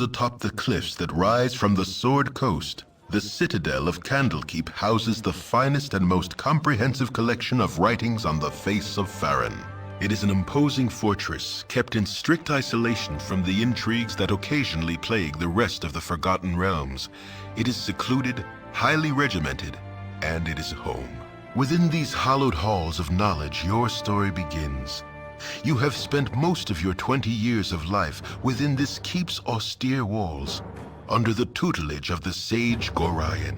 Nestled atop the cliffs that rise from the Sword Coast, the citadel of Candlekeep houses the finest and most comprehensive collection of writings on the face of Faerun. It is an imposing fortress kept in strict isolation from the intrigues that occasionally plague the rest of the Forgotten Realms. It is secluded, highly regimented, and it is home. Within these hallowed halls of knowledge, your story begins. You have spent most of your 20 years of life within this keep's austere walls, under the tutelage of the sage Gorion.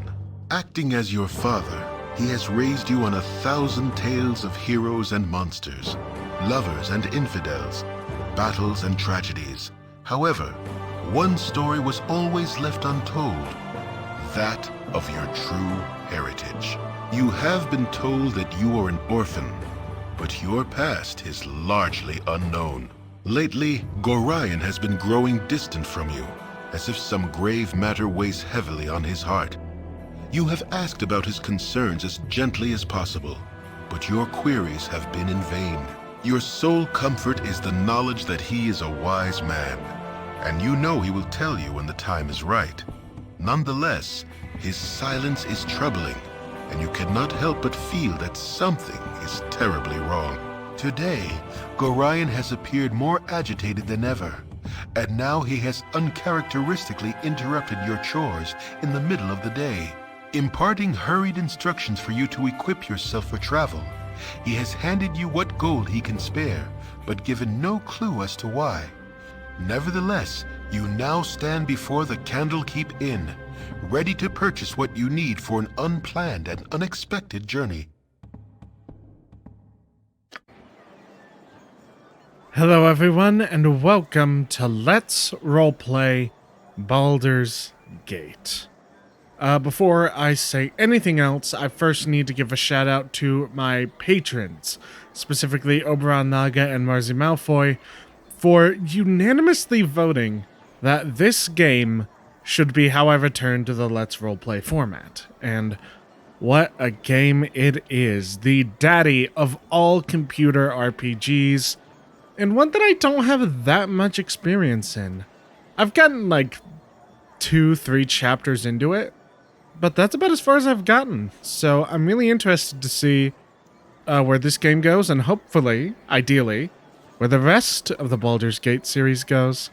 Acting as your father, he has raised you on 1,000 tales of heroes and monsters, lovers and infidels, battles and tragedies. However, one story was always left untold, that of your true heritage. You have been told that you are an orphan, but your past is largely unknown. Lately, Gorion has been growing distant from you, as if some grave matter weighs heavily on his heart. You have asked about his concerns as gently as possible, but your queries have been in vain. Your sole comfort is the knowledge that he is a wise man, and you know he will tell you when the time is right. Nonetheless, his silence is troubling, and you cannot help but feel that something is terribly wrong. Today, Gorion has appeared more agitated than ever, and now he has uncharacteristically interrupted your chores in the middle of the day, imparting hurried instructions for you to equip yourself for travel. He has handed you what gold he can spare, but given no clue as to why. Nevertheless, you now stand before the Candlekeep Inn, ready to purchase what you need for an unplanned and unexpected journey. Hello everyone, and welcome to Let's Roleplay Baldur's Gate. Before I say anything else, I first need to give a shout out to my patrons, specifically Oberon Naga and Marzi Malfoy, for unanimously voting that this game should be how I return to the Let's Roleplay format. And what a game it is. The daddy of all computer RPGs, and one that I don't have that much experience in. I've gotten like 2-3 chapters into it, but that's about as far as I've gotten. So I'm really interested to see where this game goes, and hopefully, ideally, where the rest of the Baldur's Gate series goes.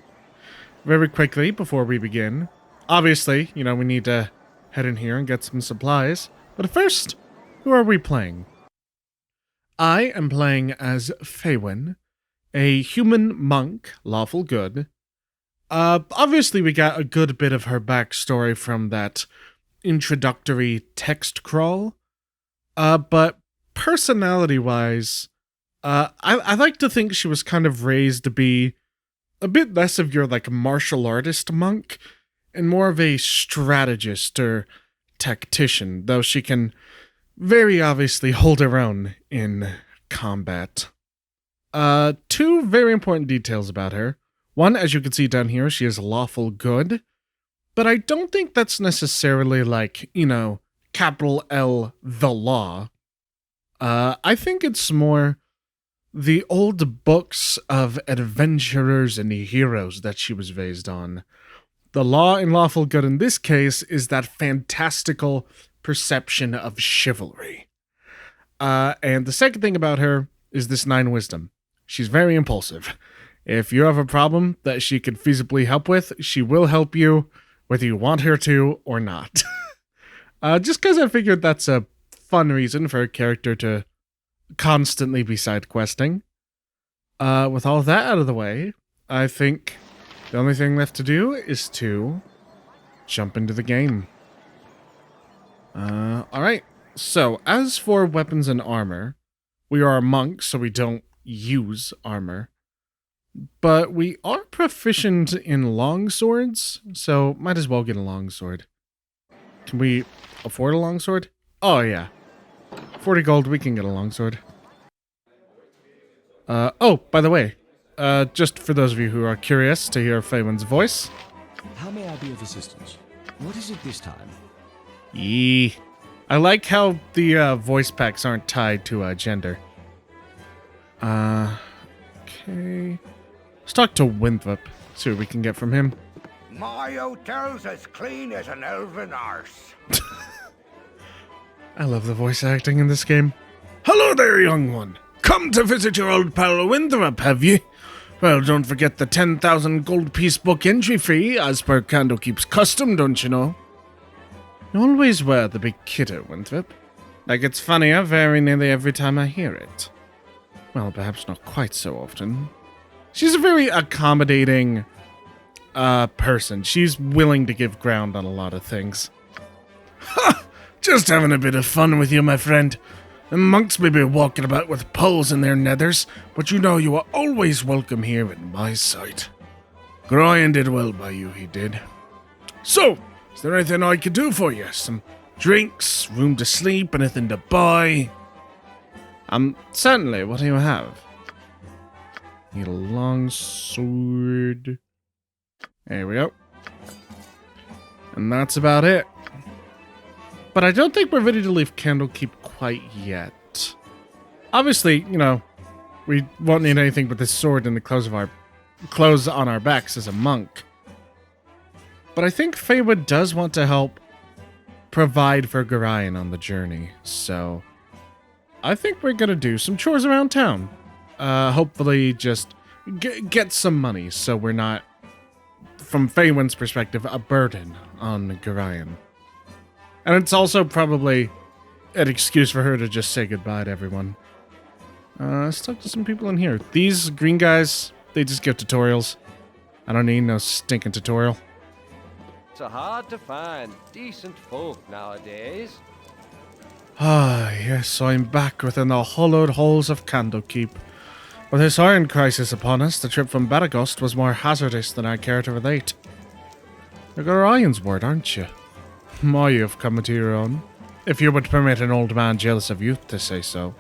Very quickly, before we begin, obviously, we need to head in here and get some supplies. But first, who are we playing? I am playing as Faerun, a human monk, lawful good. Obviously, we got a good bit of her backstory from that introductory text crawl. But personality-wise, I like to think she was kind of raised to be a bit less of your, martial artist monk, and more of a strategist or tactician, though she can very obviously hold her own in combat. Two very important details about her. One, as you can see down here, she is lawful good, but I don't think that's necessarily capital L, the law. I think it's more the old books of adventurers and heroes that she was raised on. The law in lawful good in this case is that fantastical perception of chivalry. And the second thing about her is this 9 wisdom. She's very impulsive. If you have a problem that she could feasibly help with, she will help you, whether you want her to or not. Just because I figured that's a fun reason for a character to constantly be side questing. With all that out of the way, I think the only thing left to do is to jump into the game. Alright, so as for weapons and armor, we are monks, so we don't use armor. But we are proficient in longswords, so might as well get a longsword. Can we afford a longsword? Oh yeah. 40 gold, we can get a longsword. Oh, by the way, just for those of you who are curious to hear Faerun's voice. How may I be of assistance? What is it this time? I like how the voice packs aren't tied to gender. Okay. Let's talk to Winthrop, see what we can get from him. My hotel's as clean as an elven arse. I love the voice acting in this game. Hello there, young one. Come to visit your old pal Winthrop, have ye? Well, don't forget the 10,000 gold piece book entry fee, as per Candlekeep's custom, don't you know? You always were the big kidder, Winthrop. Like, it's funnier very nearly every time I hear it. Well, perhaps not quite so often. She's a very accommodating person. She's willing to give ground on a lot of things. Ha! Just having a bit of fun with you, my friend. The monks may be walking about with poles in their nethers, but you know you are always welcome here in my sight. Groyan did well by you, he did. So, is there anything I could do for you? Some drinks, room to sleep, anything to buy? Certainly. What do you have? Need a long sword. There we go. And that's about it. But I don't think we're ready to leave Candlekeep quite yet. Obviously, you know, we won't need anything but this sword and the clothes on our backs as a monk. But I think Feywood does want to help provide for Gorion on the journey, so I think we're gonna do some chores around town. Hopefully just get some money so we're not, from Feywin's perspective, a burden on Gorion. And it's also probably an excuse for her to just say goodbye to everyone. Let's talk to some people in here. These green guys, they just give tutorials. I don't need no stinking tutorial. It's hard to find decent folk nowadays. Ah, yes, I'm back within the hollowed halls of Candlekeep. With this iron crisis upon us, the trip from Baragost was more hazardous than I care to relate. You're Gorion's word, aren't you? My, you've come into your own. If you would permit an old man jealous of youth to say so.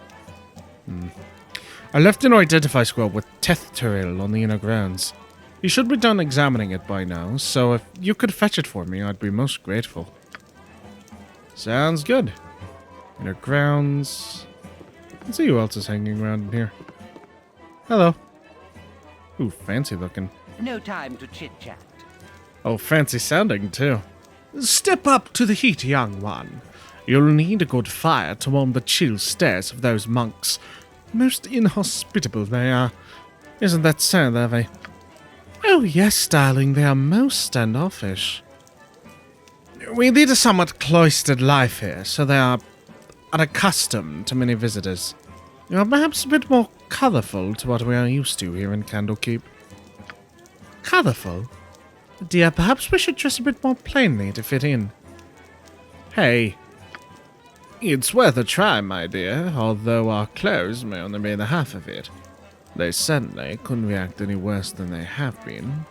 I left an identify scroll with Tethturil on the inner grounds. You should be done examining it by now, so if you could fetch it for me, I'd be most grateful. Sounds good. Inner grounds. Let's see who else is hanging around in here. Hello. Ooh, fancy looking. No time to chit-chat. Oh, fancy sounding, too. Step up to the heat, young one. You'll need a good fire to warm the chill stares of those monks. Most inhospitable they are. Isn't that so, Levy? Oh, yes, darling, they are most standoffish. We lead a somewhat cloistered life here, so they are unaccustomed to many visitors. You're perhaps a bit more colourful to what we are used to here in Candlekeep. Colourful? Dear, perhaps we should dress a bit more plainly to fit in. Hey. It's worth a try, my dear, although our clothes may only be the half of it. They certainly couldn't react any worse than they have been.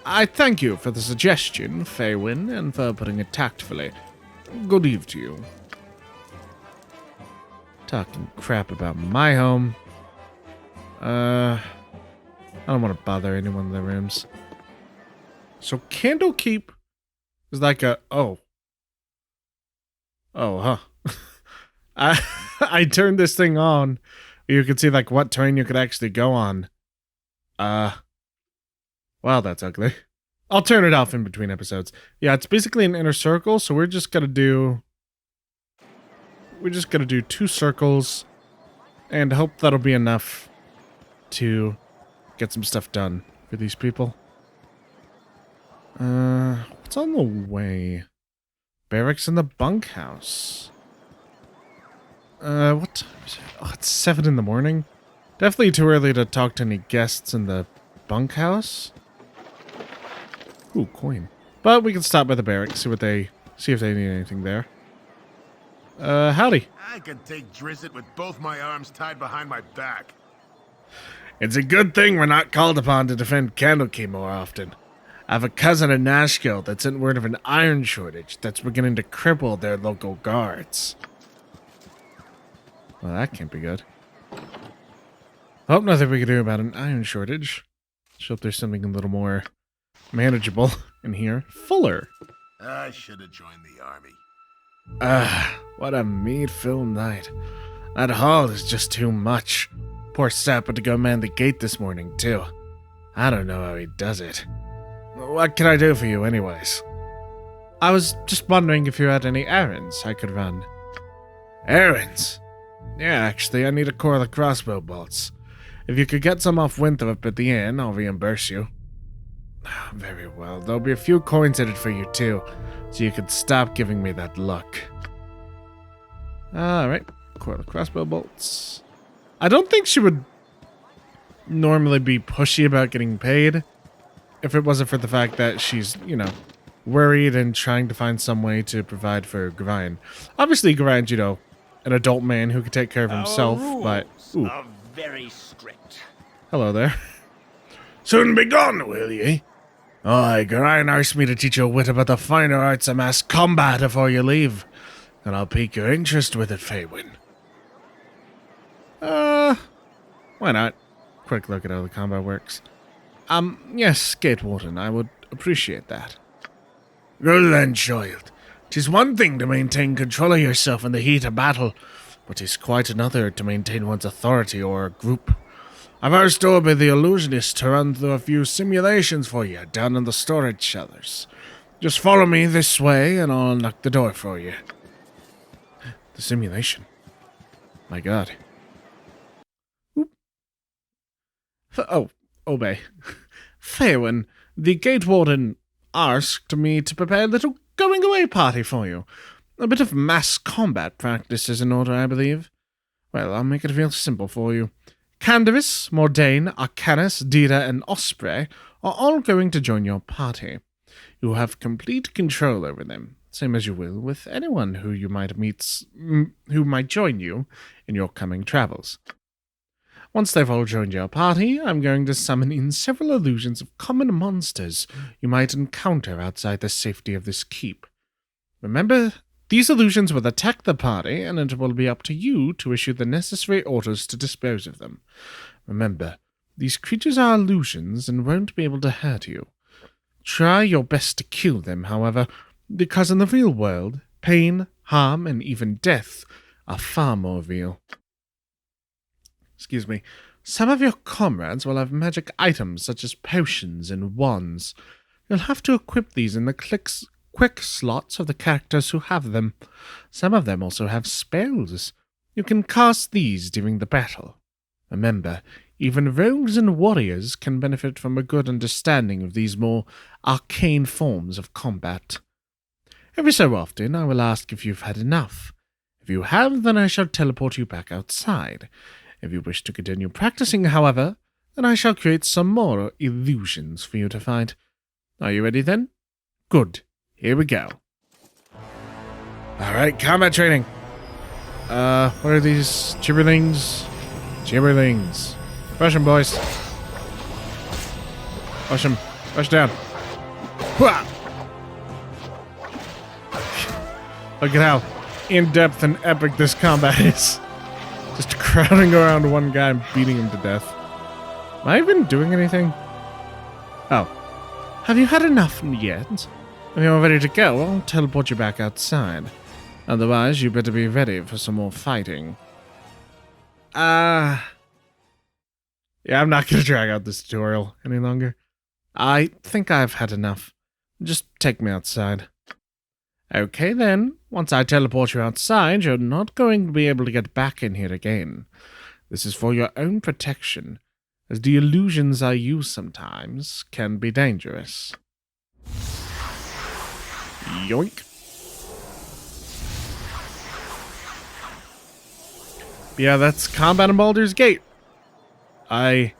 I thank you for the suggestion, Feywin, and for putting it tactfully. Good eve to you. Talking crap about my home. I don't want to bother anyone in the rooms. So Candlekeep is like a... Oh, huh. I turned this thing on. You can see like what terrain you could actually go on. Wow, that's ugly. I'll turn it off in between episodes. Yeah, it's basically an inner circle, so we're just gonna do 2 circles and hope that'll be enough to get some stuff done for these people. What's on the way? Barracks in the bunkhouse. What time is it? Oh, it's 7 in the morning. Definitely too early to talk to any guests in the bunkhouse. Ooh, coin. But we can stop by the barracks, see if they need anything there. Howdy. I can take Drizzt with both my arms tied behind my back. It's a good thing we're not called upon to defend Candlekeep more often. I have a cousin in Nashville that sent word of an iron shortage that's beginning to cripple their local guards. Well, that can't be good. Hope nothing we can do about an iron shortage. Let's hope there's something a little more manageable in here. Fuller. I should have joined the army. What a meat-filled night. That hall is just too much. Poor sap had to go man the gate this morning, too. I don't know how he does it. What can I do for you, anyways? I was just wondering if you had any errands I could run. Errands? Yeah, actually, I need a core of the crossbow bolts. If you could get some off Winthrop at the inn, I'll reimburse you. Very well. There'll be a few coins in it for you, too, so you can stop giving me that look. Alright, core of the crossbow bolts. I don't think she would normally be pushy about getting paid if it wasn't for the fact that she's, you know, worried and trying to find some way to provide for Gorion. Obviously, Gorion's, you know, an adult man who can take care of himself, but... Ooh. Are very strict. Hello there. Soon be gone, will ye? Aye, Gorion asked me to teach you a wit about the finer arts of mass combat before you leave, and I'll pique your interest with it, Faywin. Why not? Quick look at how the combat works. Yes, Gate Warden, I would appreciate that. Good then, child. 'Tis one thing to maintain control of yourself in the heat of battle, but 'tis quite another to maintain one's authority or a group. I've asked Orby the illusionist to run through a few simulations for you down in the storage cellars. Just follow me this way and I'll unlock the door for you. The simulation? My god. Oop. Obey. Faywin, the Gate Warden asked me to prepare a little going-away party for you. A bit of mass combat practice is in order, I believe. Well, I'll make it real simple for you. Candaris, Mordain, Arcanus, Dira, and Osprey are all going to join your party. You have complete control over them, same as you will with anyone who you might meet, who might join you in your coming travels. Once they've all joined your party, I'm going to summon in several illusions of common monsters you might encounter outside the safety of this keep. Remember, these illusions will attack the party, and it will be up to you to issue the necessary orders to dispose of them. Remember, these creatures are illusions and won't be able to hurt you. Try your best to kill them, however, because in the real world, pain, harm, and even death are far more real. Excuse me. Some of your comrades will have magic items such as potions and wands. You'll have to equip these in the quick slots of the characters who have them. Some of them also have spells. You can cast these during the battle. Remember, even rogues and warriors can benefit from a good understanding of these more arcane forms of combat. Every so often I will ask if you've had enough. If you have, then I shall teleport you back outside. If you wish to continue practicing, however, then I shall create some more illusions for you to fight. Are you ready then? Good. Here we go. Alright, combat training. What are these? Gibberlings? Gibberlings. Rush them, boys. Rush them. Rush down. Hwah! Look at how in-depth and epic this combat is. Just crowding around one guy and beating him to death. Am I even doing anything? Oh. Have you had enough yet? If you're ready to go, I'll teleport you back outside. Otherwise, you better be ready for some more fighting. Yeah, I'm not going to drag out this tutorial any longer. I think I've had enough. Just take me outside. Okay then, once I teleport you outside, you're not going to be able to get back in here again. This is for your own protection, as the illusions I use sometimes can be dangerous. Yoink. Yeah, that's combat in Baldur's Gate. I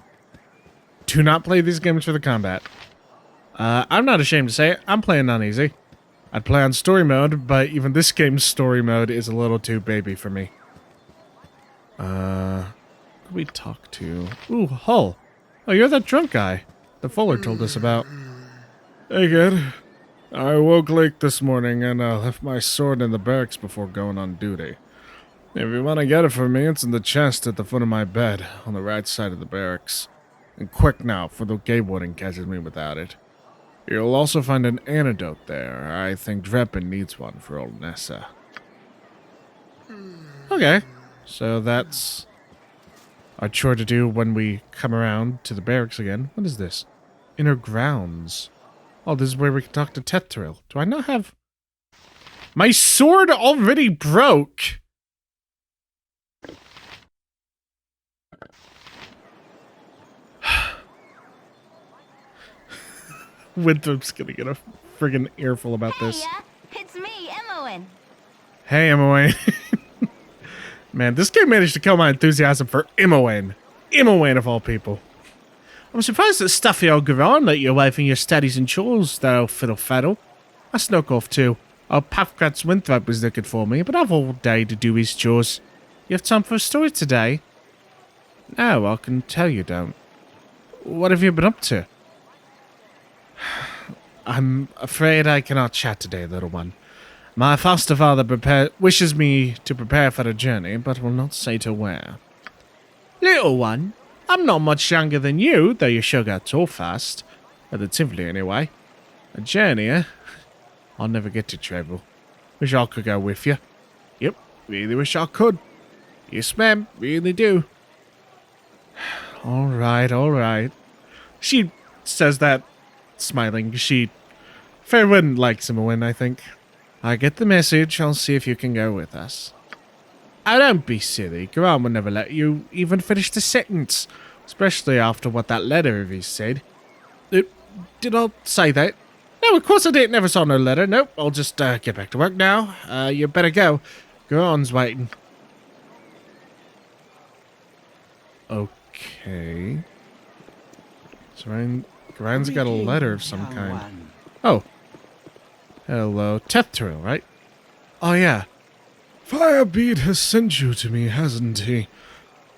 do not play these games for the combat. I'm not ashamed to say it, I'm playing on easy. I'd play on story mode, but even this game's story mode is a little too baby for me. Who can we talk to? Ooh, Hull. Oh, you're that drunk guy the Fuller told us about. Hey, kid. I woke late this morning and left my sword in the barracks before going on duty. If you want to get it from me, it's in the chest at the foot of my bed, on the right side of the barracks. And quick now, for the Gate Warden catches me without it. You'll also find an antidote there. I think Dreppen needs one for old Nessa. Okay, so that's our chore to do when we come around to the barracks again. What is this? Inner grounds. Oh, this is where we can talk to Tethril. Do I not have... My sword already broke! Winthrop's gonna get a friggin' earful about this. It's me, Emmowen. Hey, Imowen. Man, this game managed to kill my enthusiasm for Imowen. Imowen of all people. I'm surprised that stuffy old Garon let you away from your studies and chores, though, fiddle-faddle. I snuck off too. Old Pathcrat's Winthrop was looking for me, but I've all day to do his chores. You have time for a story today? No, I can tell you don't. What have you been up to? I'm afraid I cannot chat today, little one. My foster father wishes me to prepare for a journey, but will not say to where. Little one, I'm not much younger than you, though you sure got tall fast. Relatively, anyway. A journey, eh? I'll never get to travel. Wish I could go with you. Yep, really wish I could. Yes, ma'am, really do. All right. She says that, smiling. She Fairwind likes Imowen, I think. I get the message. I'll see if you can go with us. Oh, don't be silly. Garan will never let you even finish the sentence, especially after what that letter of his said. Did I say that? No, of course I didn't. Never saw no letter. Nope, I'll just get back to work now. You better go. Garan's waiting. Okay. So Garan's got a letter of some kind. Oh. Hello. Tethril, right? Oh, yeah. Firebeard has sent you to me, hasn't he?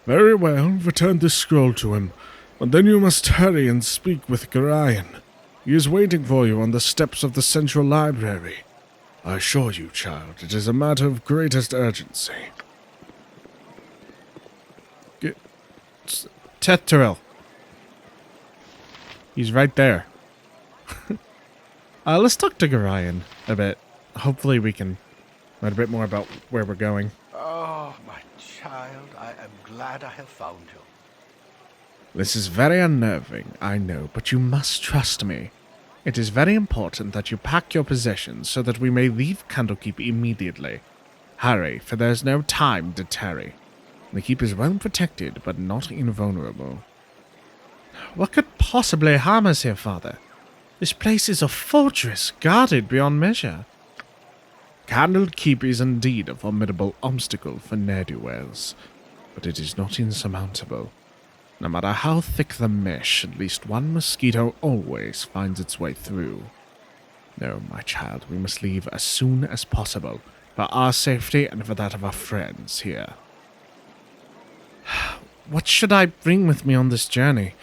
Very well. Return this scroll to him. But then you must hurry and speak with Garayan. He is waiting for you on the steps of the Central Library. I assure you, child, it is a matter of greatest urgency. Tethril. He's right there. Let's talk to Garayan a bit. Hopefully we can learn a bit more about where we're going. Oh, my child, I am glad I have found you. This is very unnerving, I know, but you must trust me. It is very important that you pack your possessions so that we may leave Candlekeep immediately. Hurry, for there is no time to tarry. The keep is well protected, but not invulnerable. What could possibly harm us here, Father? This place is a fortress, guarded beyond measure. Candlekeep is indeed a formidable obstacle for ne'er-do-wells, but it is not insurmountable. No matter how thick the mesh, at least one mosquito always finds its way through. No, my child, we must leave as soon as possible, for our safety and for that of our friends here. What should I bring with me on this journey?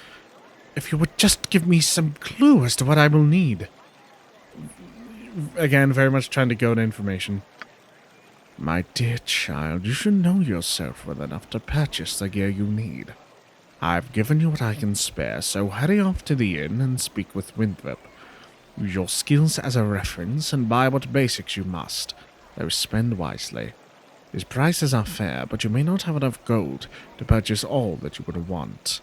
If you would just give me some clue as to what I will need. Again, very much trying to goad information. My dear child, you should know yourself well enough to purchase the gear you need. I've given you what I can spare, so hurry off to the inn and speak with Winthrop. Use your skills as a reference and buy what basics you must, though spend wisely. His prices are fair, but you may not have enough gold to purchase all that you would want.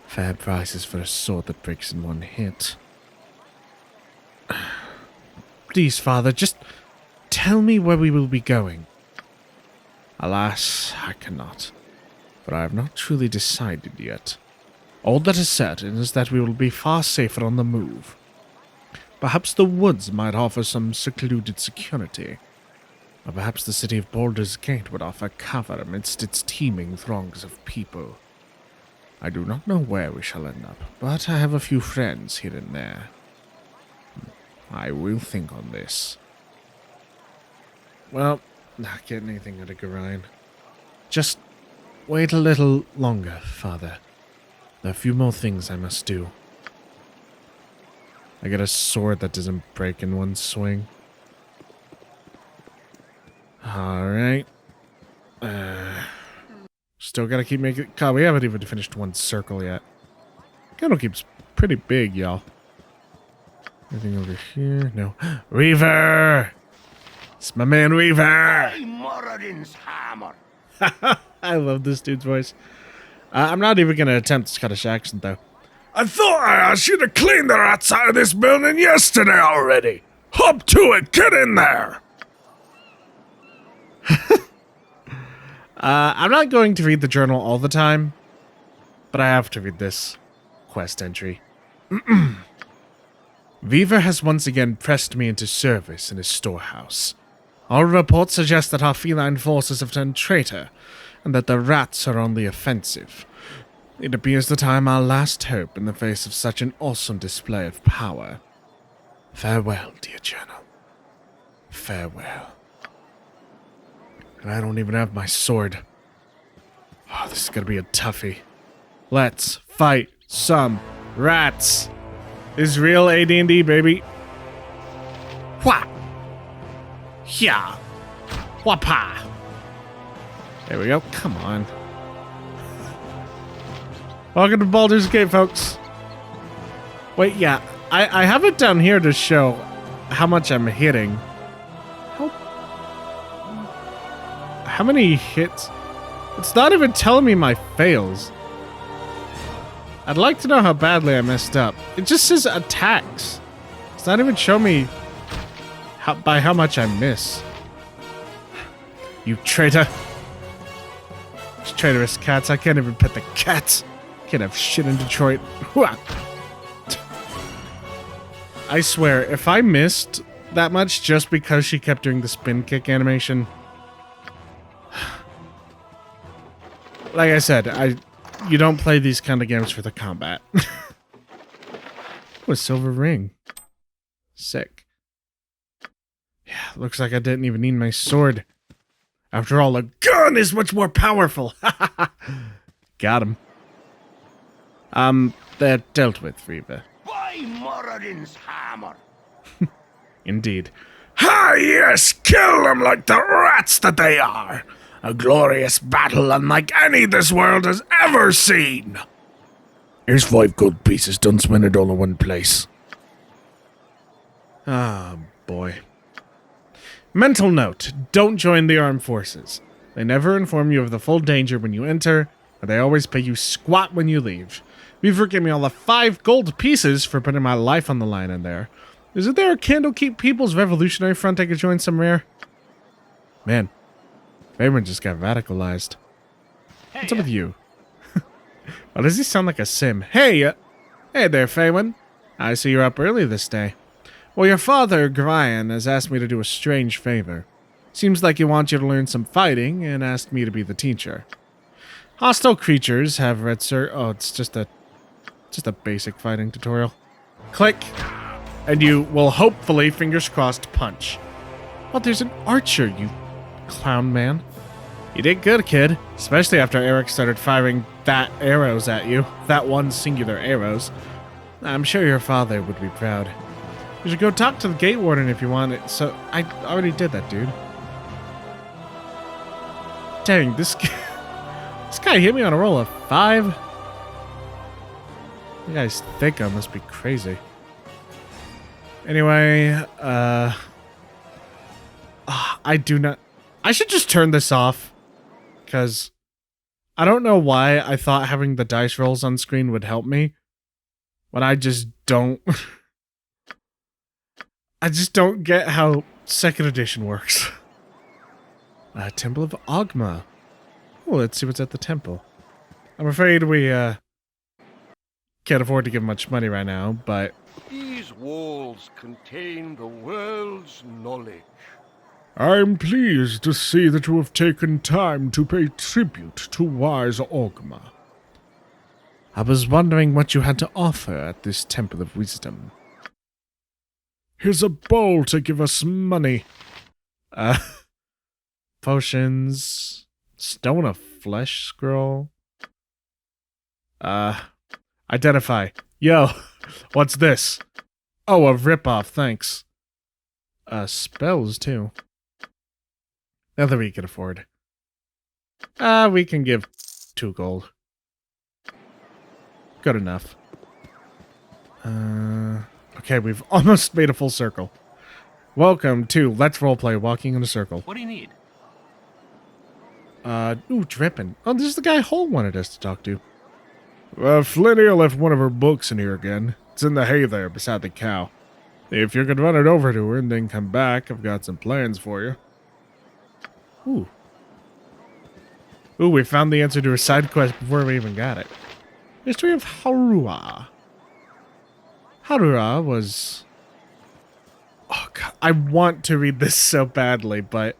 Fair prices for a sword that breaks in one hit. Please, Father, just tell me where we will be going. Alas, I cannot, for I have not truly decided yet. All that is certain is that we will be far safer on the move. Perhaps the woods might offer some secluded security. Or perhaps the city of Baldur's Gate would offer cover amidst its teeming throngs of people. I do not know where we shall end up, but I have a few friends here and there. I will think on this. Well, not getting anything out of Garayan. Just wait a little longer, Father. There are a few more things I must do. I get a sword that doesn't break in one swing. Alright. Still gotta keep making... God, we haven't even finished one circle yet. Candlekeep's pretty big, y'all. Anything over here? No. Reaver! It's my man Reaver! Moradin's hammer. I love this dude's voice. I'm not even gonna attempt Scottish accent, though. I thought I asked you to clean the rats out of this building yesterday already. Hop to it, get in there. I'm not going to read the journal all the time, but I have to read this quest entry. Weaver has once again pressed me into service in his storehouse. All reports suggest that our feline forces have turned traitor, and that the rats are on the offensive. It appears that I am our last hope in the face of such an awesome display of power. Farewell, dear journal. Farewell. And I don't even have my sword. Oh, this is gonna be a toughie. Let's fight some rats. This is real AD&D, baby. Wha! Yeah. Wapa! There we go. Come on. Welcome to Baldur's Gate, folks. Wait, yeah. I have it down here to show how much I'm hitting. How many hits? It's not even telling me my fails. I'd like to know how badly I messed up. It just says attacks. It's not even showing me by how much I miss. You traitor. These traitorous cats. I can't even pet the cats. Can't have shit in Detroit. I swear, if I missed that much just because she kept doing the spin kick animation. Like I said, you don't play these kind of games for the combat. Oh, a silver ring. Sick. Yeah, looks like I didn't even need my sword. After all, a gun is much more powerful. Got him. They're dealt with, Reba. By Moradin's hammer! Indeed. Ah, yes! Kill them like the rats that they are! A glorious battle unlike any this world has ever seen! Here's 5 gold pieces, don't spend it all in one place. Ah, boy. Mental note, don't join the armed forces. They never inform you of the full danger when you enter, and they always pay you squat when you leave. Weaver gave me all the 5 gold pieces for putting my life on the line in there. Isn't there a Candlekeep People's Revolutionary Front I could join somewhere? Man, Faerun just got radicalized. What's up with you? Why does he sound like a sim? Hey there, Faerun. I see you're up early this day. Well, your father, Grian, has asked me to do a strange favor. Seems like he wants you to learn some fighting and asked me to be the teacher. Hostile creatures have red oh, it's just a basic fighting tutorial. Click, and you will hopefully, fingers crossed, punch. Well, there's an archer, you clown man. You did good, kid, especially after Eric started firing that arrows at you. That one singular arrows. I'm sure your father would be proud. You should go talk to the gate warden if you want it. So, I already did that, dude. Dang, this guy hit me on a roll of 5. You guys think I must be crazy. Anyway, I do not... I should just turn this off. Because I don't know why I thought having the dice rolls on screen would help me. But I just don't... I just don't get how 2nd edition works. Temple of Ogma. Oh, let's see what's at the temple. I'm afraid we can't afford to give much money right now, but... These walls contain the world's knowledge. I'm pleased to see that you have taken time to pay tribute to wise Ogma. I was wondering what you had to offer at this Temple of Wisdom. Here's a bowl to give us money. Potions. Stone of Flesh scroll. Identify. Yo, what's this? Oh, a ripoff, thanks. Spells, too. Nothing we can afford. We can give 2 gold. Good enough. Okay, we've almost made a full circle. Welcome to Let's Roleplay Walking in a Circle. What do you need? Ooh, dripping. Oh, this is the guy Hole wanted us to talk to. Flinnia left one of her books in here again. It's in the hay there beside the cow. If you could run it over to her and then come back, I've got some plans for you. Ooh. Ooh, we found the answer to a side quest before we even got it. History of Harua. Harua was... Oh, God. I want to read this so badly, but...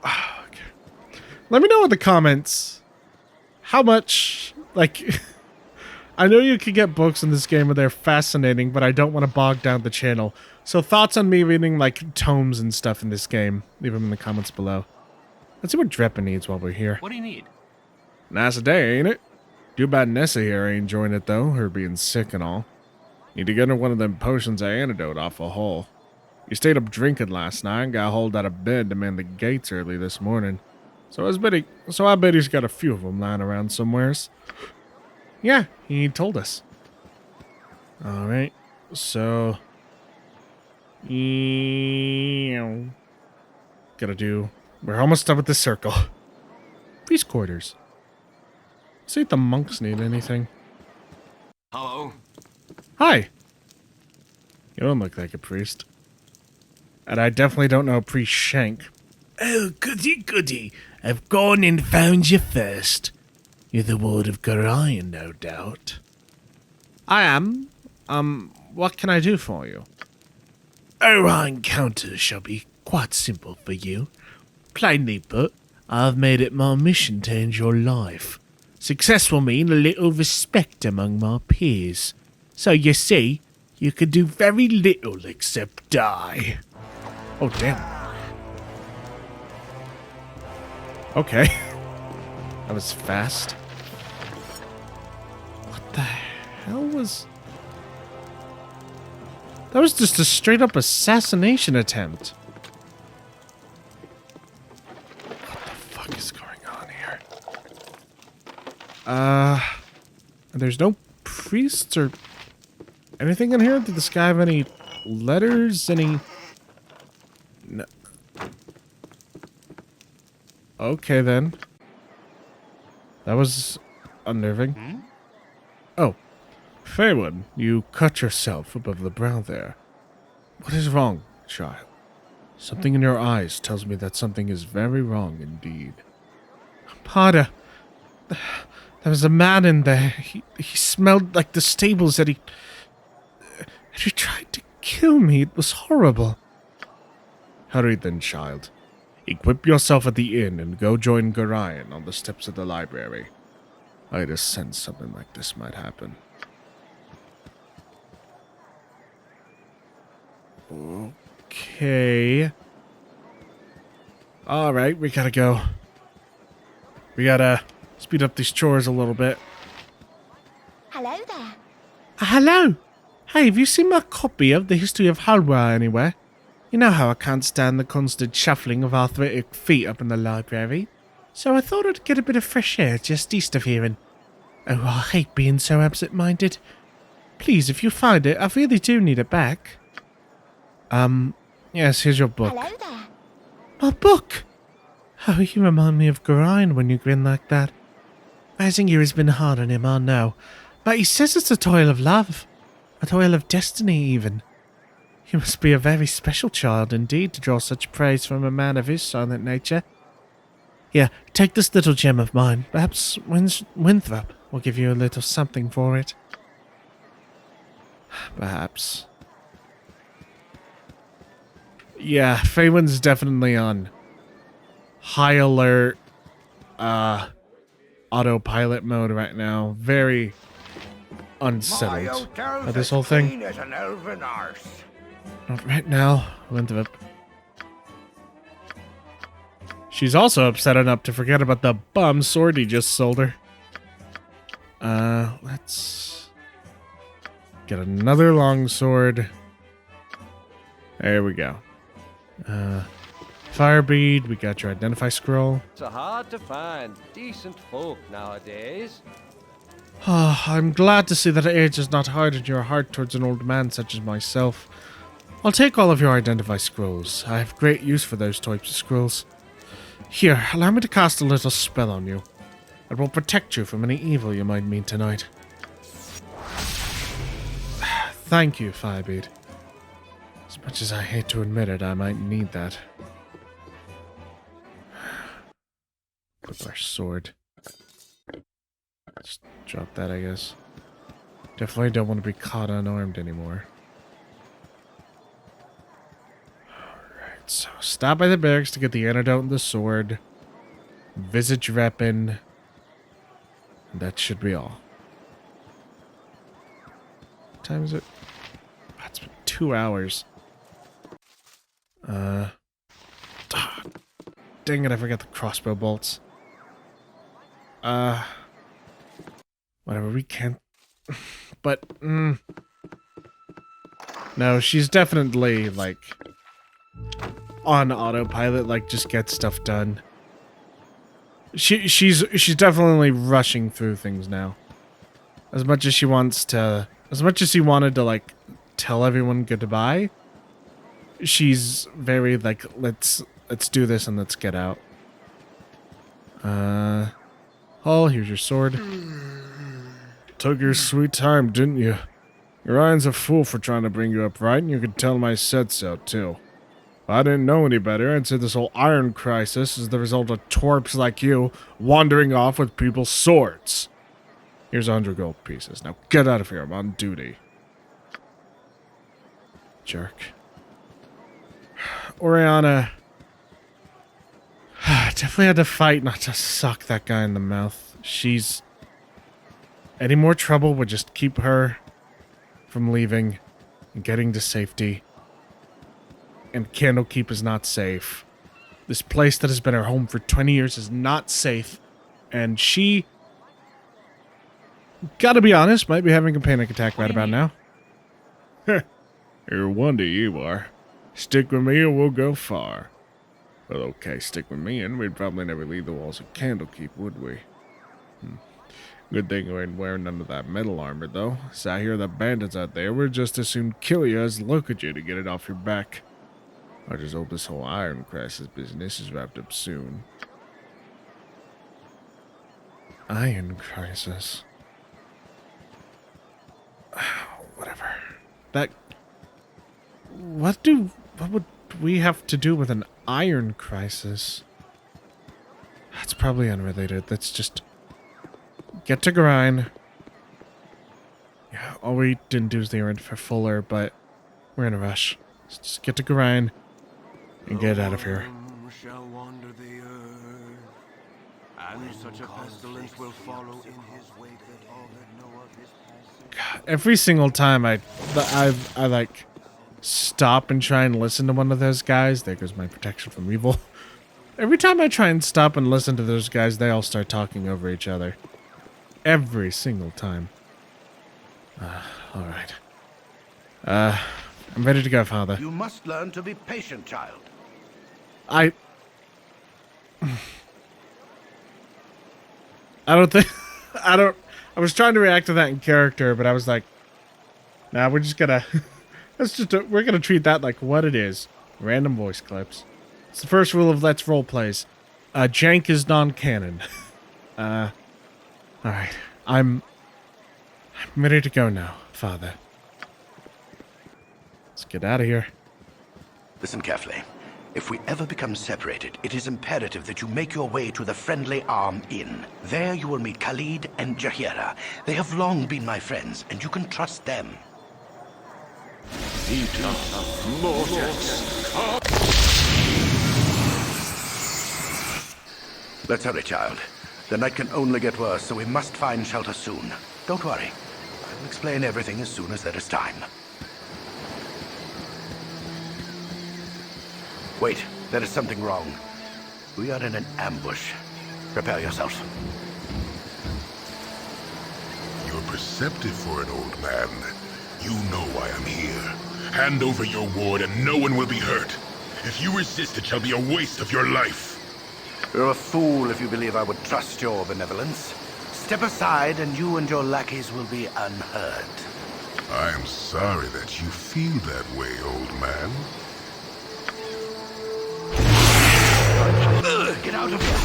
Oh, okay. Let me know in the comments how much... Like... I know you can get books in this game and they're fascinating, but I don't want to bog down the channel. So thoughts on me reading, like, tomes and stuff in this game, leave them in the comments below. Let's see what Drepa needs while we're here. What do you need? Nice day, ain't it? Too bad Nessa here ain't enjoying it, though, her being sick and all. Need to get her one of them potions of antidote off a hole. You stayed up drinking last night and got hauled out of bed to man the gates early this morning. So I bet he's got a few of them lying around somewheres. Yeah, he told us. Alright, so... We're almost done with this circle. Priest quarters. See if the monks need anything. Hello? Hi! You don't look like a priest. And I definitely don't know Priest Shank. Oh, goody goody. I've gone and found you first. You're the ward of Gorion, no doubt. I am. What can I do for you? Our encounter shall be quite simple for you. Plainly put, I've made it my mission to end your life. Success will mean a little respect among my peers. So you see, you could do very little except die. Oh, damn. Okay. That was fast. What the hell was... That was just a straight up assassination attempt. What the fuck is going on here? There's no priests or anything in here? Did this guy have any letters? Any... No. Okay, then. That was unnerving. Oh. Faywin, you cut yourself above the brow there. What is wrong, child? Something in your eyes tells me that something is very wrong indeed. Pada, there was a man in there. He smelled like the stables that he tried to kill me. It was horrible. Hurry then, child. Equip yourself at the inn and go join Gorion on the steps of the library. I just sensed something like this might happen. Okay. Alright, we gotta go. We gotta speed up these chores a little bit. Hello there. Hello! Hey, have you seen my copy of the History of Halwa anywhere? You know how I can't stand the constant shuffling of arthritic feet up in the library. So I thought I'd get a bit of fresh air just east of here and... Oh, I hate being so absent-minded. Please, if you find it, I really do need it back. Yes, here's your book. Hello there. My book! Oh, you remind me of Gorion when you grin like that. Rising year has been hard on him, I know. But he says it's a toil of love. A toil of destiny, even. You must be a very special child indeed to draw such praise from a man of his silent nature. Here, take this little gem of mine. Perhaps Winthrop will give you a little something for it. Perhaps. Yeah, Faywin's definitely on high alert, autopilot mode right now. Very unsettled by this whole thing. Clean as an elven arse. Not right now, Winthrop. She's also upset enough to forget about the bum sword he just sold her. Let's get another long sword. There we go. Firebead, we got your identify scroll. It's hard to find decent folk nowadays. I'm glad to see that age has not hardened your heart towards an old man such as myself. I'll take all of your identify scrolls. I have great use for those types of scrolls. Here, allow me to cast a little spell on you. and will protect you from any evil you might meet tonight. Thank you, Firebeard. As much as I hate to admit it, I might need that. With our sword. Just drop that, I guess. Definitely don't want to be caught unarmed anymore. Alright, so stop by the barracks to get the antidote and the sword. Visit Reppin. And that should be all. What time is it? Oh, it's been 2 hours. Dang it, I forgot the crossbow bolts. Whatever, we can't... But, no, she's definitely, like, on autopilot, like, just get stuff done. She's definitely rushing through things now. As much as she wants to... As much as she wanted to, like, tell everyone goodbye, she's very, like, let's do this and let's get out. Hull, here's your sword. Took your sweet time, didn't you? Ryan's a fool for trying to bring you up right, and you can tell him I said so, too. If I didn't know any better, I'd say this whole iron crisis is the result of twerps like you wandering off with people's swords. Here's 100 gold pieces. Now get out of here, I'm on duty. Jerk. Oriana... Definitely had to fight not to suck that guy in the mouth. She's... Any more trouble would just keep her from leaving and getting to safety. And Candlekeep is not safe. This place that has been her home for 20 years is not safe. And she... Gotta be honest, might be having a panic attack right about now. You're one to you are. Stick with me or we'll go far. Well, okay, stick with me and we'd probably never leave the walls of Candlekeep, would we? Good thing we ain't wearing none of that metal armor, though. So I hear the bandits out there would just as soon kill you as look at you to get it off your back. I just hope this whole iron crisis business is wrapped up soon. Iron crisis? Whatever. What would we have to do with an iron crisis? That's probably unrelated. Let's just get to grind. Yeah, all we didn't do is the errand for Fuller, but we're in a rush. Let's just get to grind and get out of here. Shall wander the earth, and such a pestilence will follow in his wake that all that know of his passing. God, every single time I like stop and try and listen to one of those guys, there goes my protection from evil. Every time I try and stop and listen to those guys, they all start talking over each other. Every single time. Alright. I'm ready to go, Father. You must learn to be patient, child. I don't think... I was trying to react to that in character, but I was like, nah, we're just gonna... we're gonna treat that like what it is. Random voice clips. It's the first rule of Let's Roleplays. Jank is non-canon. Alright. I'm ready to go now, Father. Let's get out of here. Listen carefully. If we ever become separated, it is imperative that you make your way to the Friendly Arm Inn. There you will meet Khalid and Jahira. They have long been my friends, and you can trust them. Let's hurry, child. The night can only get worse, so we must find shelter soon. Don't worry. I will explain everything as soon as there is time. Wait, there is something wrong. We are in an ambush. Prepare yourself. You're perceptive for an old man. You know why I'm here. Hand over your ward and no one will be hurt. If you resist, it shall be a waste of your life. You're a fool if you believe I would trust your benevolence. Step aside and you and your lackeys will be unheard. I am sorry that you feel that way, old man. Get out of here!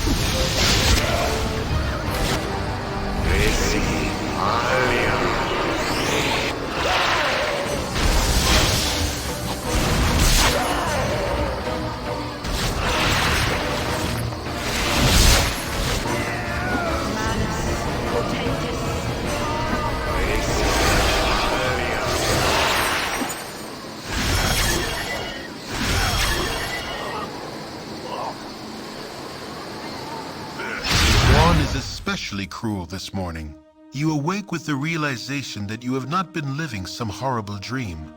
especially cruel this morning. You awake with the realization that you have not been living some horrible dream.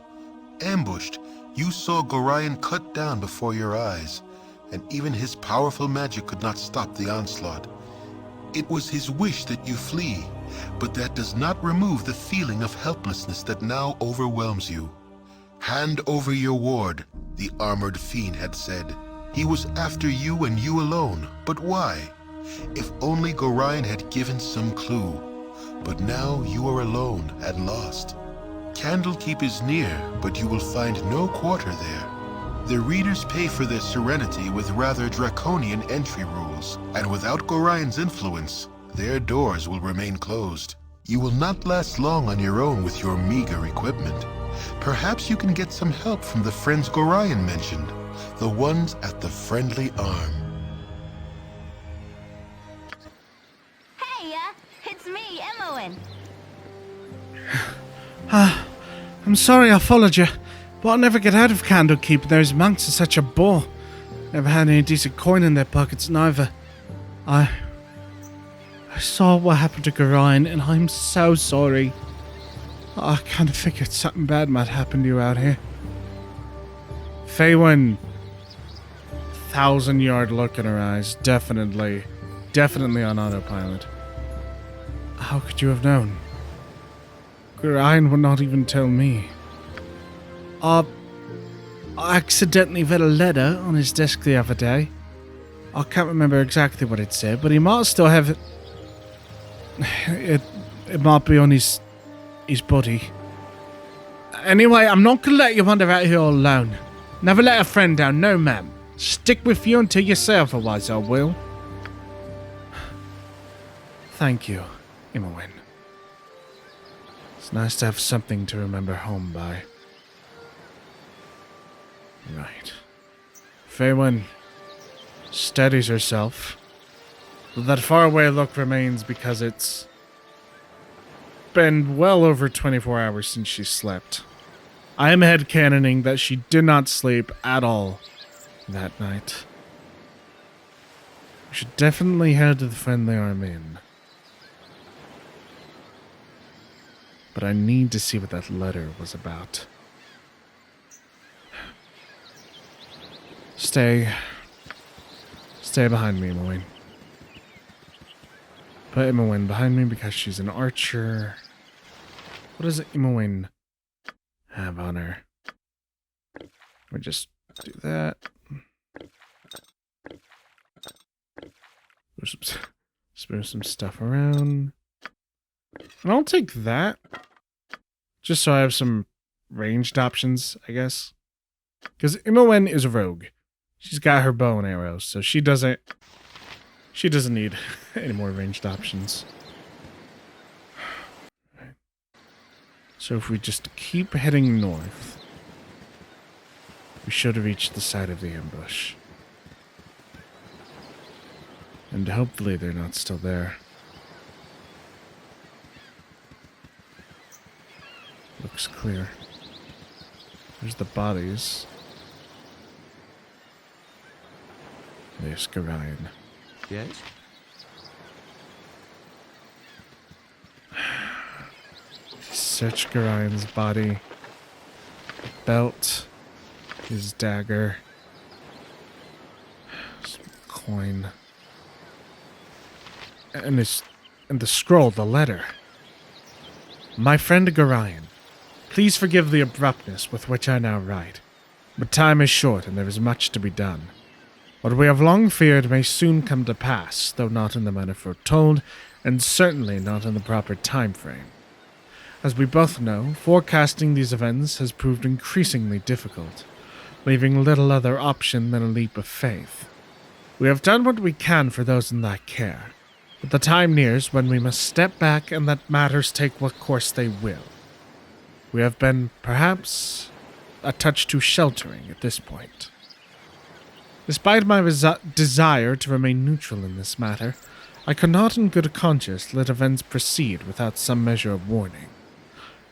Ambushed, you saw Gorion cut down before your eyes, and even his powerful magic could not stop the onslaught. It was his wish that you flee, but that does not remove the feeling of helplessness that now overwhelms you. Hand over your ward, the armored fiend had said. He was after you and you alone, but why? If only Gorion had given some clue. But now you are alone and lost. Candlekeep is near, but you will find no quarter there. The readers pay for their serenity with rather draconian entry rules, and without Gorion's influence, their doors will remain closed. You will not last long on your own with your meager equipment. Perhaps you can get some help from the friends Gorion mentioned, the ones at the Friendly Arm. Hey, it's me, Emmowen. I'm sorry I followed you, but I'll never get out of Candlekeep. Those monks are such a bore. Never had any decent coin in their pockets, neither. I saw what happened to Gorion, and I'm so sorry. I kind of figured something bad might happen to you out here. Faywin, 1,000-yard look in her eyes, definitely on autopilot. How could you have known? Gorion would not even tell me. I accidentally read a letter on his desk the other day. I can't remember exactly what it said, but he might still have it. It might be on his body. Anyway, I'm not gonna let you wander out here all alone. Never let a friend down, no ma'am. Stick with you until you say otherwise, I will. Thank you, Imowen. It's nice to have something to remember home by. Right. Faywin steadies herself. That faraway look remains because it's been well over 24 hours since she slept. I am headcanoning that she did not sleep at all that night. We should definitely head to the Friendly Arm Inn. But I need to see what that letter was about. Stay behind me, Imowen. Put Imowen behind me because she's an archer. What does Imowen have on her? We just do that. Move some stuff around. And I'll take that. Just so I have some ranged options, I guess. Because Imowen is a rogue. She's got her bow and arrows, so she doesn't need any more ranged options. So if we just keep heading north, we should have reached the side of the ambush. And hopefully they're not still there. Looks clear. There's the bodies. There's Gorion. Yes? Search Gorion's body. Belt. His dagger. Some coin. And the scroll, the letter. My friend Gorion, please forgive the abruptness with which I now write, but time is short and there is much to be done. What we have long feared may soon come to pass, though not in the manner foretold, and certainly not in the proper time frame. As we both know, forecasting these events has proved increasingly difficult, leaving little other option than a leap of faith. We have done what we can for those in thy care, but the time nears when we must step back and let matters take what course they will. We have been, perhaps, a touch too sheltering at this point. Despite my desire to remain neutral in this matter, I could not in good conscience let events proceed without some measure of warning.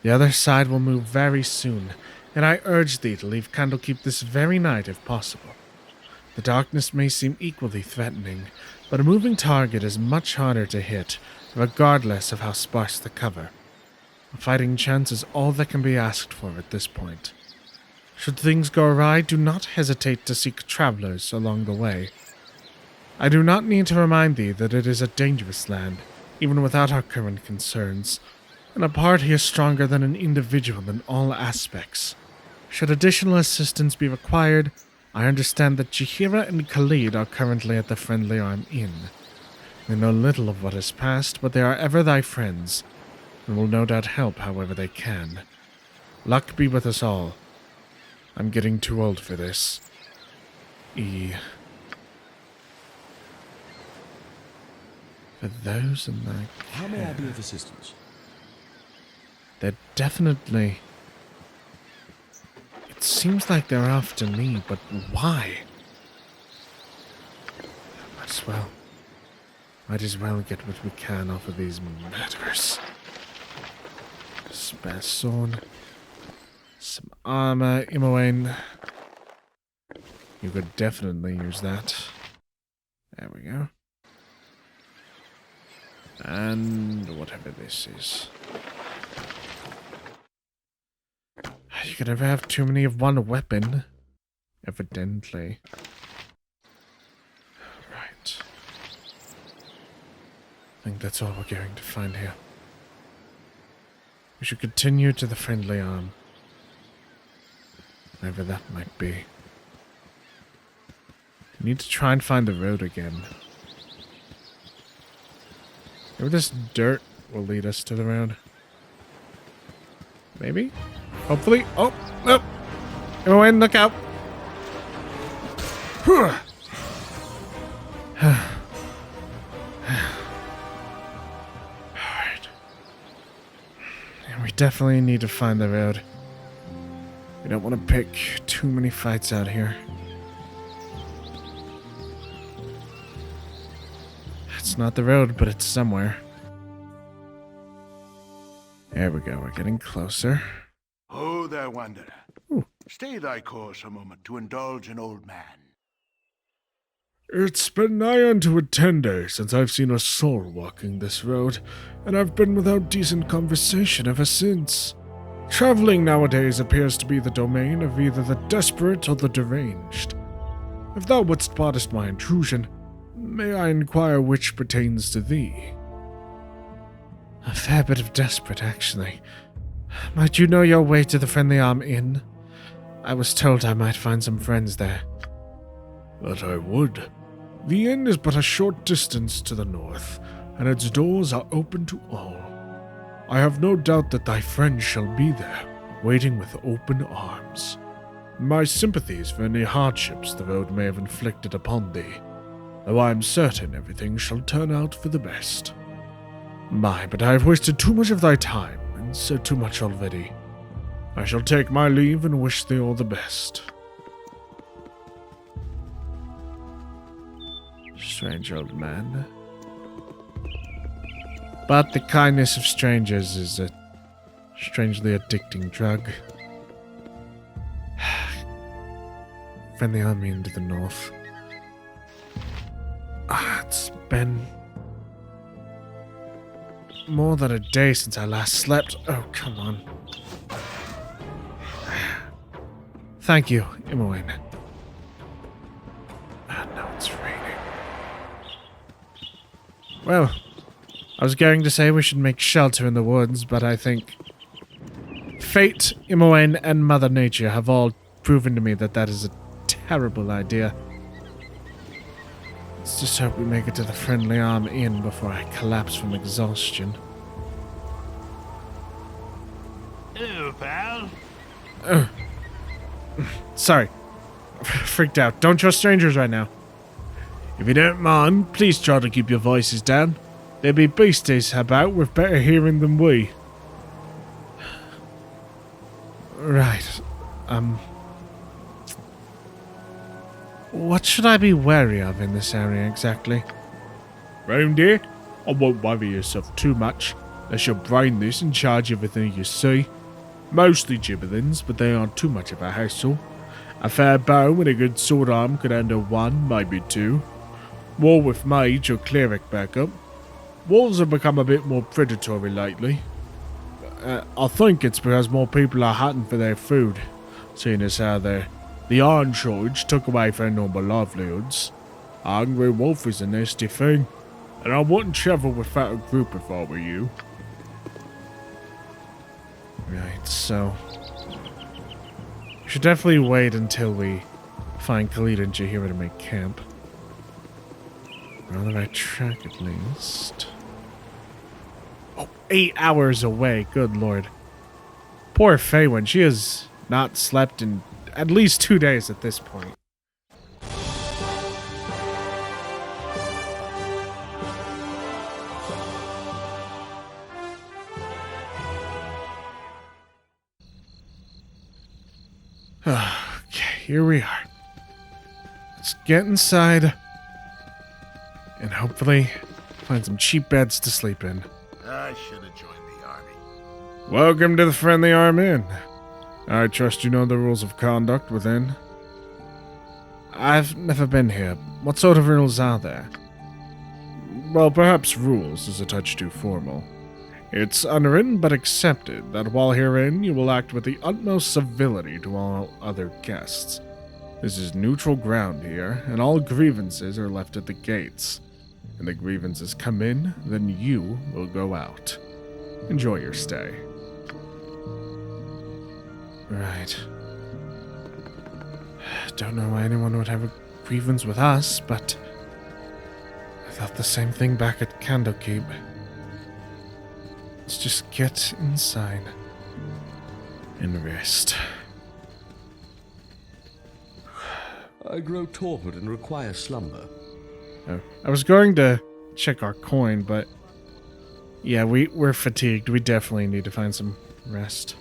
The other side will move very soon, and I urge thee to leave Candlekeep this very night if possible. The darkness may seem equally threatening, but a moving target is much harder to hit, regardless of how sparse the cover. A fighting chance is all that can be asked for at this point. Should things go awry, do not hesitate to seek travelers along the way. I do not need to remind thee that it is a dangerous land, even without our current concerns, and a party is stronger than an individual in all aspects. Should additional assistance be required, I understand that Jaheira and Khalid are currently at the Friendly Arm Inn. They know little of what has passed, but they are ever thy friends, and will no doubt help however they can. Luck be with us all. I'm getting too old for this. For those in thy How may I be of assistance? They're definitely... It seems like they're after me, but why? Might as well get what we can off of these murderers. Spare sword. Some armor. Imoen. You could definitely use that. There we go. And whatever this is. You can never have too many of one weapon. Evidently. Right. I think that's all we're going to find here. We should continue to the Friendly Arm. Wherever that might be. We need to try and find the road again. Maybe this dirt will lead us to the road. Maybe? Hopefully. Oh, no. Go in, look out. Alright. And we definitely need to find the road. We don't want to pick too many fights out here. It's not the road, but it's somewhere. There we go, we're getting closer. Ho there, wanderer. Ooh. Stay thy course a moment to indulge an old man. It's been nigh unto a 10 days since I've seen a soul walking this road, and I've been without decent conversation ever since. Traveling nowadays appears to be the domain of either the desperate or the deranged. If thou wouldst pardon my intrusion, may I inquire which pertains to thee? A fair bit of desperate, actually. Might you know your way to the Friendly Arm Inn? I was told I might find some friends there. That I would. The inn is but a short distance to the north, and its doors are open to all. I have no doubt that thy friends shall be there, waiting with open arms. My sympathies for any hardships the road may have inflicted upon thee, though I am certain everything shall turn out for the best. My, but I have wasted too much of thy time, and said too much already. I shall take my leave and wish thee all the best. Strange old man. But the kindness of strangers is a strangely addicting drug. Friendly army into the north. It's been more than a day since I last slept. Oh, come on. Thank you, Imoen. Now it's raining. Well, I was going to say we should make shelter in the woods, but I think fate, Imoen, and Mother Nature have all proven to me that that is a terrible idea. Let's just hope we make it to the Friendly Arm Inn before I collapse from exhaustion. Hello, pal. Sorry. Freaked out. Don't trust strangers right now. If you don't mind, please try to keep your voices down. There be beasties about with better hearing than we. Right. What should I be wary of in this area exactly? Round here, I won't worry yourself too much, unless your brain this and charge everything you see. Mostly gibberlins, but they aren't too much of a hassle. A fair bow and a good sword arm could handle 1, maybe 2. War with mage or cleric backup. Wolves have become a bit more predatory lately. I think it's because more people are hunting for their food, seeing as how the iron shortage took away their normal livelihoods. A hungry wolf is a nasty thing, and I wouldn't travel without a group if I were you. Right, so... we should definitely wait until we find Khalid and Jahira to make camp. We're on the right track, at least. Oh, 8 hours away, good lord. Poor Faywin, she has not slept in at least 2 days at this point. Okay, here we are. Let's get inside and hopefully find some cheap beds to sleep in. I should have joined the army. Welcome to the Friendly Arm Inn. I trust you know the rules of conduct within. I've never been here. What sort of rules are there? Well, perhaps rules is a touch too formal. It's unwritten but accepted that while herein you will act with the utmost civility to all other guests. This is neutral ground here, and all grievances are left at the gates. And the grievances come in, then you will go out. Enjoy your stay. Right. Don't know why anyone would have a grievance with us, but I thought the same thing back at Candlekeep. Let's just get inside and rest. I grow torpid and require slumber. Oh, I was going to check our coin, but yeah, we're fatigued. We definitely need to find some rest.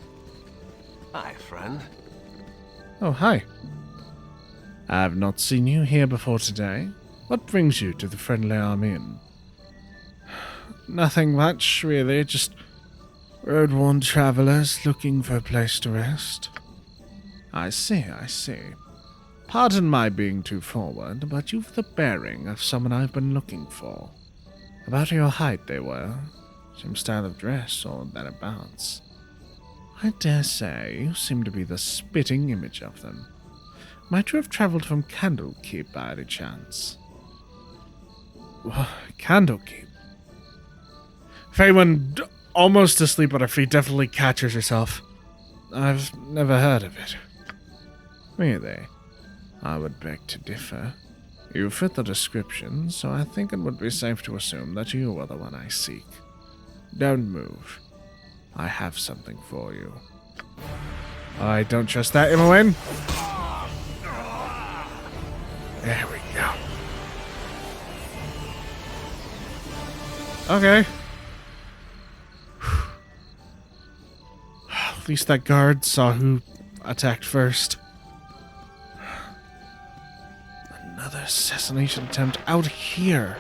Hi, friend. Oh, hi. I've not seen you here before today. What brings you to the Friendly Arm Inn? Nothing much, really. Just road-worn travelers looking for a place to rest. I see. Pardon my being too forward, but you've the bearing of someone I've been looking for. About your height they were. Same style of dress, or thereabouts. I dare say you seem to be the spitting image of them. Might you have travelled from Candlekeep by any chance? Candlekeep? Faywin, almost asleep at her feet, definitely catches herself. I've never heard of it. Really? I would beg to differ. You fit the description, so I think it would be safe to assume that you are the one I seek. Don't move. I have something for you. I don't trust that, Imoen. There we go. Okay. At least that guard saw who attacked first. Another assassination attempt out here.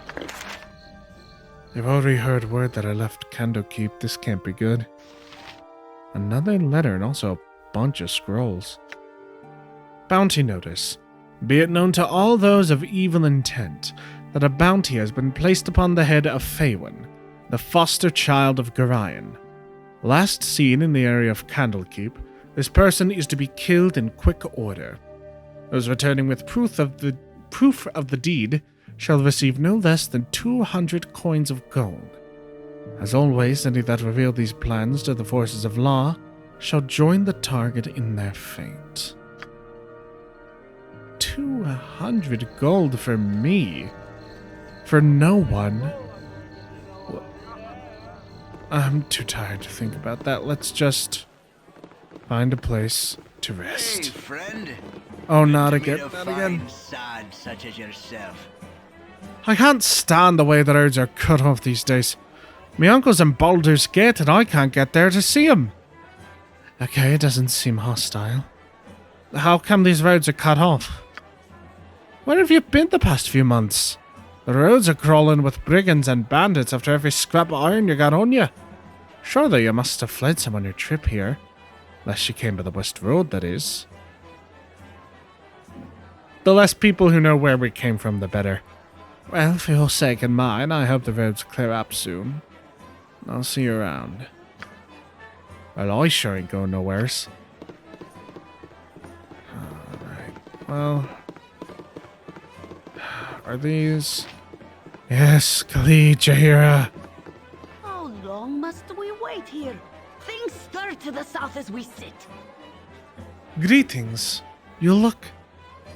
They've already heard word that I left Candlekeep. This can't be good. Another letter and also a bunch of scrolls. Bounty notice. Be it known to all those of evil intent that a bounty has been placed upon the head of Faywin, the foster child of Gorion. Last seen in the area of Candlekeep, this person is to be killed in quick order. Those returning with proof of the deed shall receive no less than 200 coins of gold. As always, any that reveal these plans to the forces of law shall join the target in their fate. 200 gold for me? For no one? I'm too tired to think about that. Let's just find a place to rest. Hey, friend. Oh, not again. Not again. Sod such as yourself. I can't stand the way the roads are cut off these days. My uncle's in Baldur's Gate and I can't get there to see him. Okay, it doesn't seem hostile. How come these roads are cut off? Where have you been the past few months? The roads are crawling with brigands and bandits after every scrap of iron you got on you. Surely you must have fled some on your trip here. Unless you came by the West Road, that is. The less people who know where we came from, the better. Well, for your sake and mine, I hope the roads clear up soon. I'll see you around. Well, I sure ain't going nowheres. Alright, well... Are these... Yes, Khalid, Jahira. How long must we wait here? Things stir to the south as we sit. Greetings. You look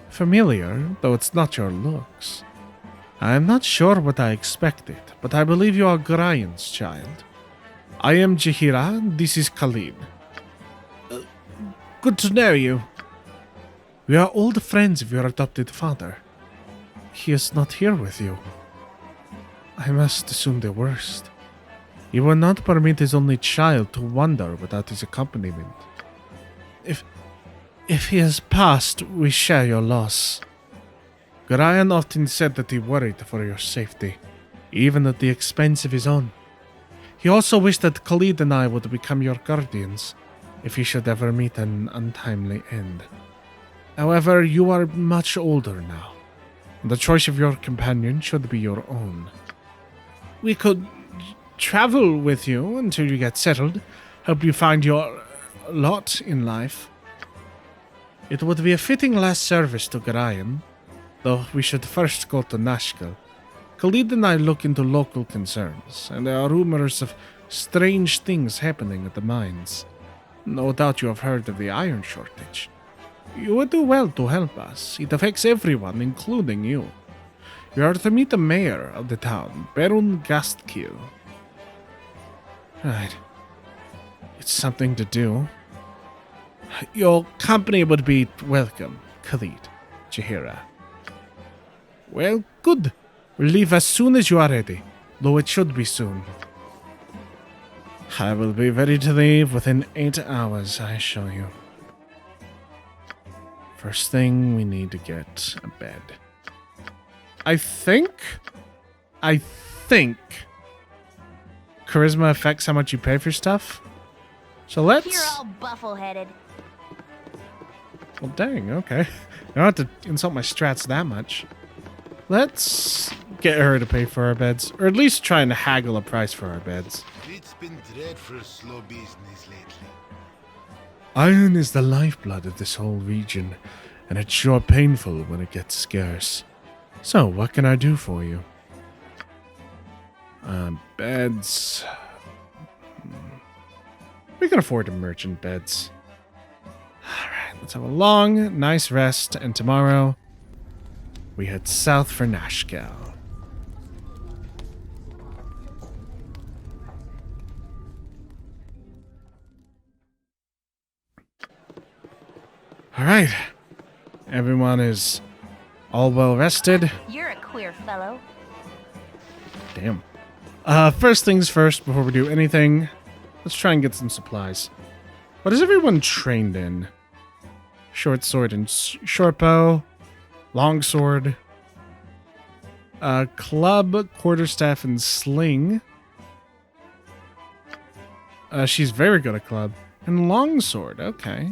familiar, though it's not your looks. I am not sure what I expected, but I believe you are Gorian's child. I am Jahira, this is Khalid. Good to know you. We are old friends of your adopted father. He is not here with you. I must assume the worst. He will not permit his only child to wander without his accompaniment. If he has passed, we share your loss. Gorian often said that he worried for your safety, even at the expense of his own. He also wished that Khalid and I would become your guardians, if he should ever meet an untimely end. However, you are much older now. The choice of your companion should be your own. We could travel with you until you get settled, help you find your lot in life. It would be a fitting last service to Gorian, though we should first go to Nashkel. Khalid and I look into local concerns, and there are rumors of strange things happening at the mines. No doubt you have heard of the iron shortage. You would do well to help us. It affects everyone, including you. You are to meet the mayor of the town, Baron Gastkill. Right. It's something to do. Your company would be welcome, Khalid, Jahira. Well, good. We'll leave as soon as you are ready, though it should be soon. I will be ready to leave within 8 hours, I assure you. First thing, we need to get a bed. I think charisma affects how much you pay for stuff. So let's... You're all buffle-headed. Well, dang, okay. I don't have to insult my strats that much. Let's get her to pay for our beds, or at least try and haggle a price for our beds. It's been dreadful slow business lately. Iron is the lifeblood of this whole region, and it's sure painful when it gets scarce. So, what can I do for you? Beds... We can afford to merchant beds. Alright, let's have a long, nice rest, and tomorrow we head south for Nashkel. Alright. Everyone is all well rested. You're a queer fellow. Damn. First things first, before we do anything, let's try and get some supplies. What is everyone trained in? Short sword and short bow, long sword, club, quarterstaff, and sling. She's very good at club. And long sword, okay.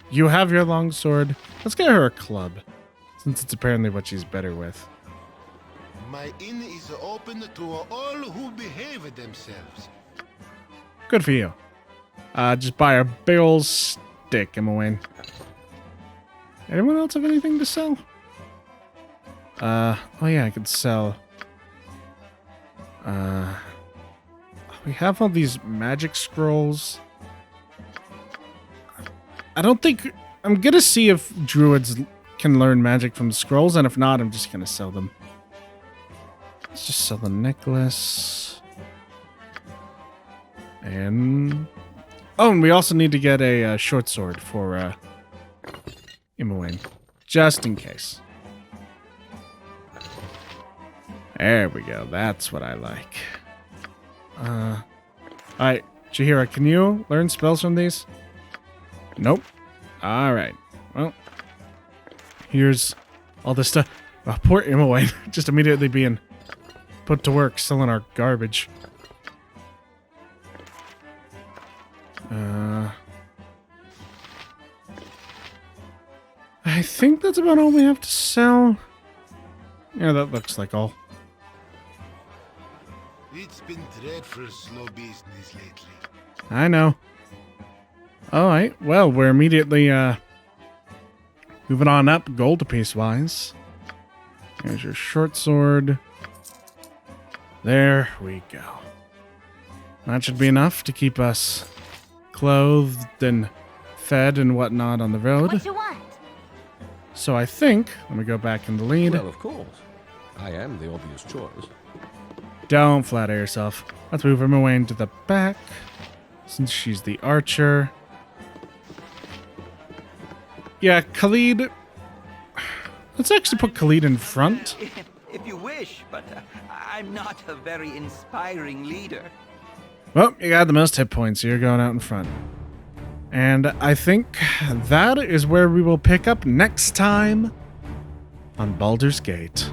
You have your long sword. Let's get her a club, since it's apparently what she's better with. My inn is open to all who behave themselves. Good for you. Just buy a big ol' stick, Emma. Anyone else have anything to sell? Oh yeah, I could sell. We have all these magic scrolls. I don't think... I'm gonna see if druids can learn magic from the scrolls, and if not, I'm just gonna sell them. Let's just sell the necklace. And... Oh, and we also need to get a short sword for Imowen, just in case. There we go. That's what I like. Alright, Jahira, can you learn spells from these? Nope. Alright. Well, here's all this stuff. Oh, poor Imowen, just immediately being put to work selling our garbage. that's about all we have to sell. Yeah, that looks like all. It's been dreadful slow business lately. I know. Alright, well, we're immediately moving on up gold piece wise. Here's your short sword. There we go. That should be enough to keep us clothed and fed and whatnot on the road. What you want? So I think, let me go back in the lead. Well, of course. I am the obvious choice. Don't flatter yourself. Let's move him away into the back, since she's the archer. Yeah, Khalid. Let's actually put Khalid in front. If you wish, but I'm not a very inspiring leader. Well, you got the most hit points, so you're going out in front. And I think that is where we will pick up next time on Baldur's Gate.